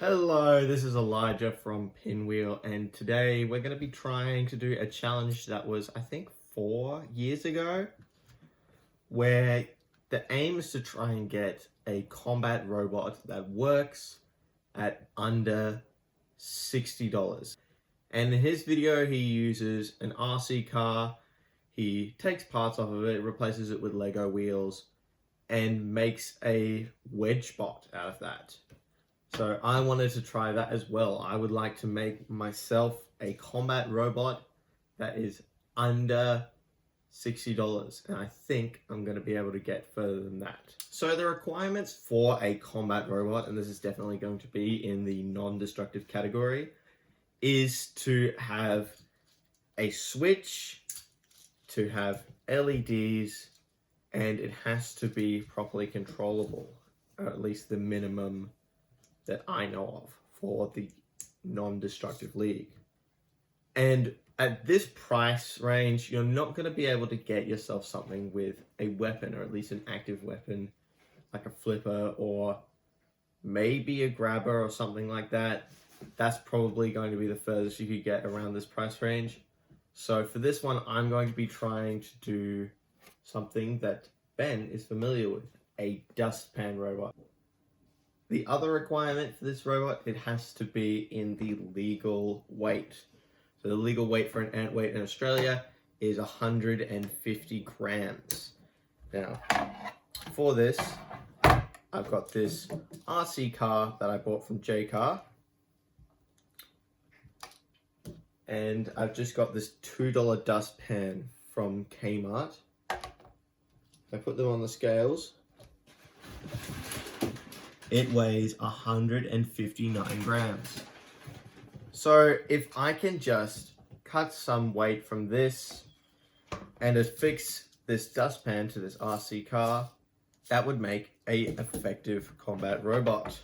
Hello, this is Elijah from Pinwheel, and today we're going to be trying to do a challenge that was, I think, 4 years ago, where the aim is to try and get a combat robot that works at under $60. And in his video, he uses an RC car, he takes parts off of it, replaces it with Lego wheels, and makes a wedge bot out of that. So I wanted to try that as well. I would like to make myself a combat robot that is under $60, and I think I'm going to be able to get further than that. So the requirements for a combat robot, and this is definitely going to be in the non-destructive category, is to have a switch, to have LEDs, and it has to be properly controllable, or at least the minimum that I know of for the non-destructive league. And at this price range, you're not going to be able to get yourself something with a weapon, or at least an active weapon, like a flipper or maybe a grabber or something like that. That's probably going to be the furthest you could get around this price range. So for this one, I'm going to be trying to do something that Ben is familiar with, a dustpan robot. The other requirement for this robot, it has to be in the legal weight. So the legal weight for an ant weight in Australia is 150 grams. Now, for this, I've got this RC car that I bought from J-Car. And I've just got this $2 dustpan from Kmart. I put them on the scales. It weighs 159 grams. So if I can just cut some weight from this and affix this dustpan to this RC car, that would make a effective combat robot.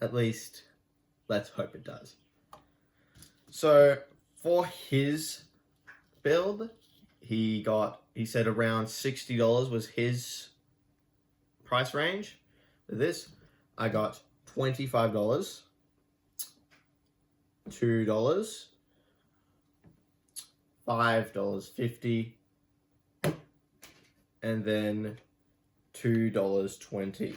At least, let's hope it does. So for his build, he said around $60 was his price range. For this, I got $25, $2, $5.50, and then $2.20.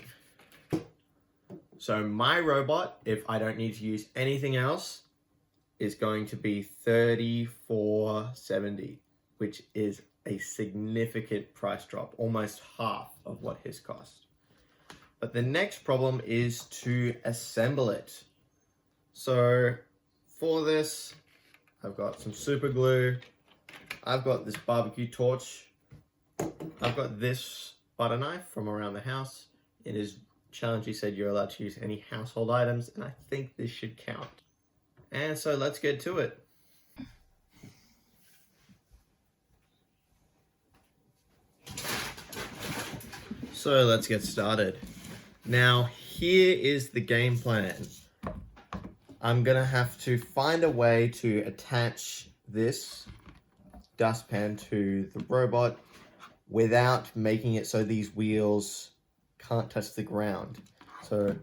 So my robot, if I don't need to use anything else, is going to be $34.70, which is a significant price drop, almost half of what his cost. But the next problem is to assemble it. So for this, I've got some super glue. I've got this barbecue torch. I've got this butter knife from around the house. In his challenge, he said you're allowed to use any household items, and I think this should count. And so let's get to it. So let's get started. Now, here is the game plan. I'm gonna have to find a way to attach this dustpan to the robot without making it so these wheels can't touch the ground. So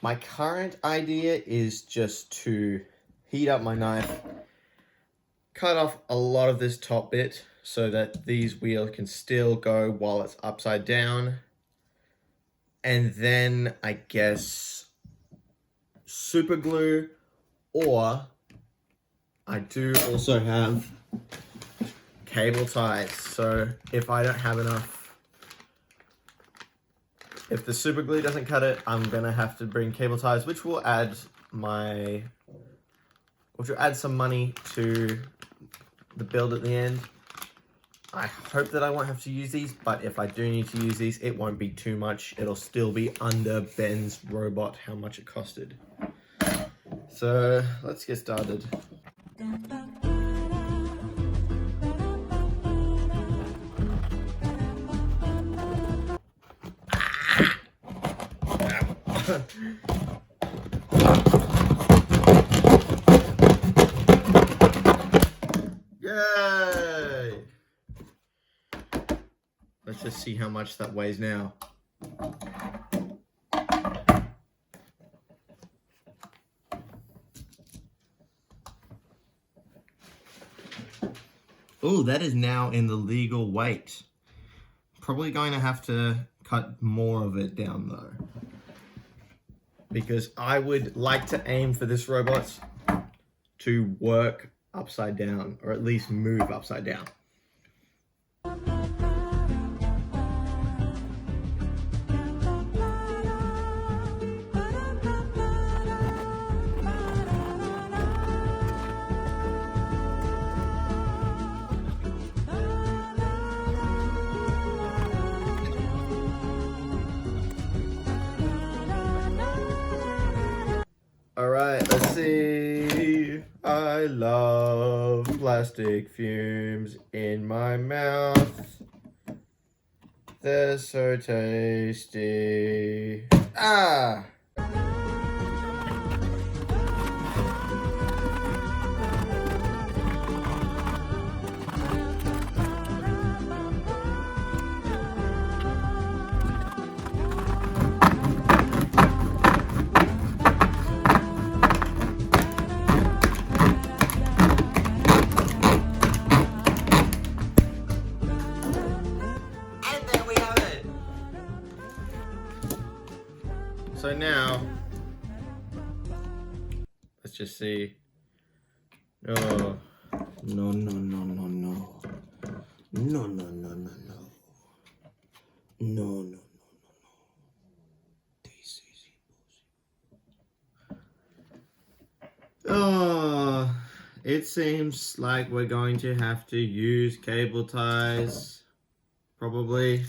my current idea is just to heat up my knife, cut off a lot of this top bit so that these wheels can still go while it's upside down. And then I guess super glue, or I do also have cable ties. So if I don't have enough, if the super glue doesn't cut it, I'm gonna have to bring cable ties, which will add some money to the build at the end. I hope that I won't have to use these, but if I do need to use these, it won't be too much. It'll still be under Ben's robot, how much it costed. So let's get started. Yay! Let's just see how much that weighs now. Oh, that is now in the legal weight. Probably going to have to cut more of it down though, because I would like to aim for this robot to work upside down, or at least move upside down. Alright, let's see. I love plastic fumes in my mouth. They're so tasty. Ah! So now, let's just see. Oh, no, no, no, no, no. No, no, no, no, no. No, no, no, no, no. This is impossible. Oh, it seems like we're going to have to use cable ties. Probably.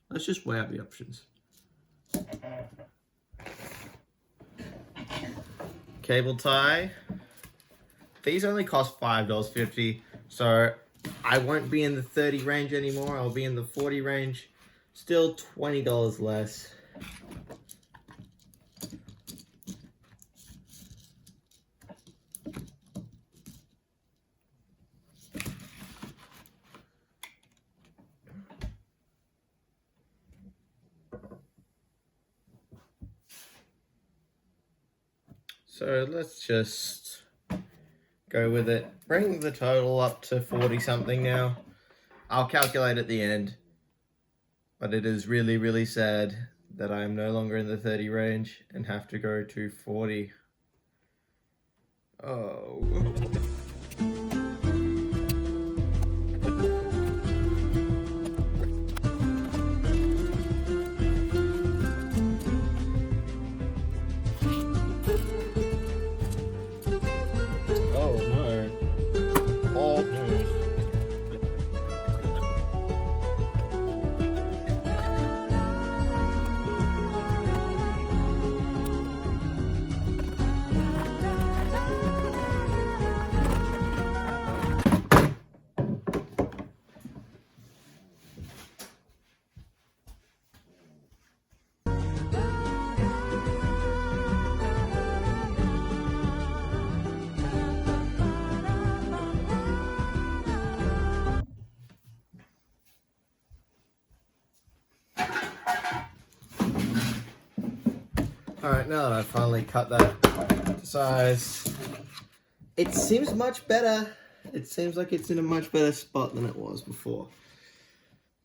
Let's just weigh out the options. Cable tie. These only cost $5.50, so I won't be in the 30 range anymore. I'll be in the 40 range. Still $20 less. So let's just go with it. Bring the total up to 40 something now. I'll calculate at the end. But it is really, really sad that I am no longer in the 30 range and have to go to 40. Oh. Alright, now that I've finally cut that to size, it seems much better. It seems like it's in a much better spot than it was before.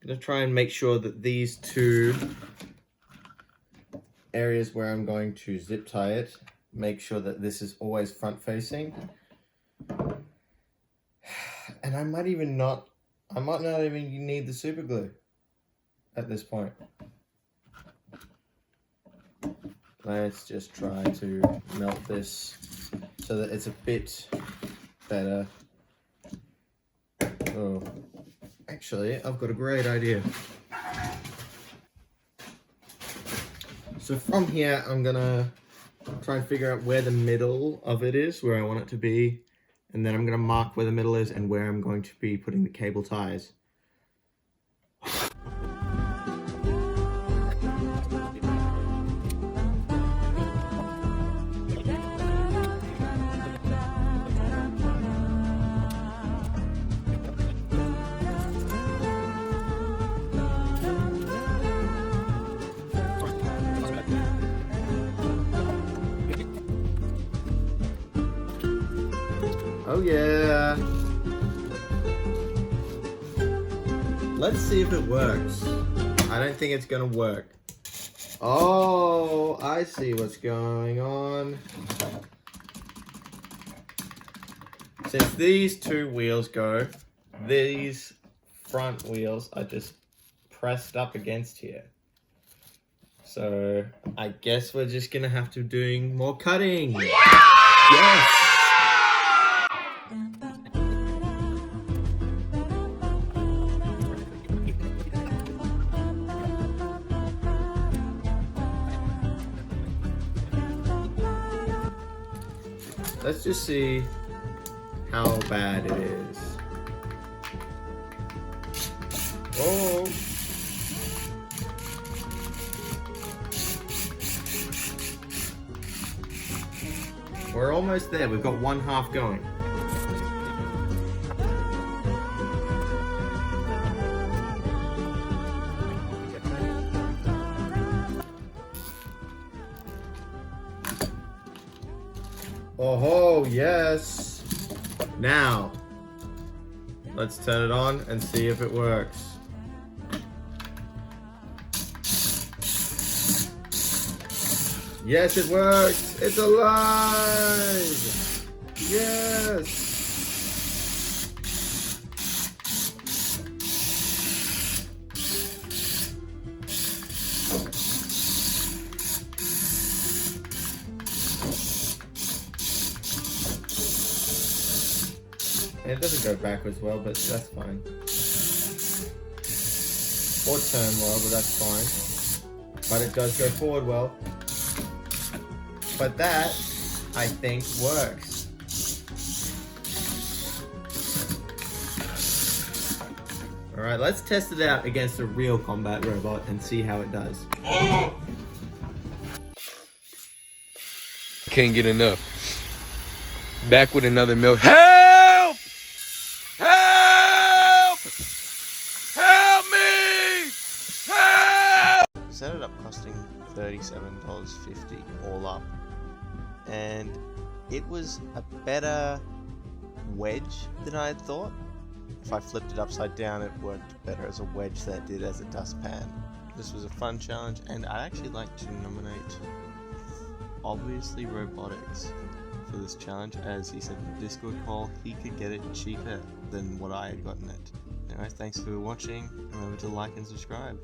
I'm going to try and make sure that these two areas where I'm going to zip tie it, make sure that this is always front facing. And I might not even need the super glue at this point. Let's just try to melt this so that it's a bit better. Oh, actually, I've got a great idea. So from here, I'm gonna try and figure out where the middle of it is, where I want it to be. And then I'm gonna mark where the middle is and where I'm going to be putting the cable ties. Oh yeah. let's see if it works. I don't think it's gonna work. Oh, I see what's going on. Since these two wheels go, these front wheels are just pressed up against here. So I guess we're just gonna have to doing more cutting. Yeah! Yes! Let's just see how bad it is. Oh! We're almost there. We've got one half going. Oh, yes. Now, let's turn it on and see if it works. Yes, it works. It's alive. Yes. It doesn't go backwards well, but that's fine. Or turn well, but that's fine. But it does go forward well. But that, I think, works. Alright, let's test it out against a real combat robot and see how it does. Can't get enough. Back with another milk. Help! Help! Help me! Help! This ended up costing $37.50 all up, and it was a better wedge than I had thought. If I flipped it upside down, it worked better as a wedge than it did as a dustpan. This was a fun challenge, and I'd actually like to nominate Obviously Robotics for this challenge, as he said in the Discord call he could get it cheaper than what I had gotten it. Anyway, thanks for watching. Remember to like and subscribe.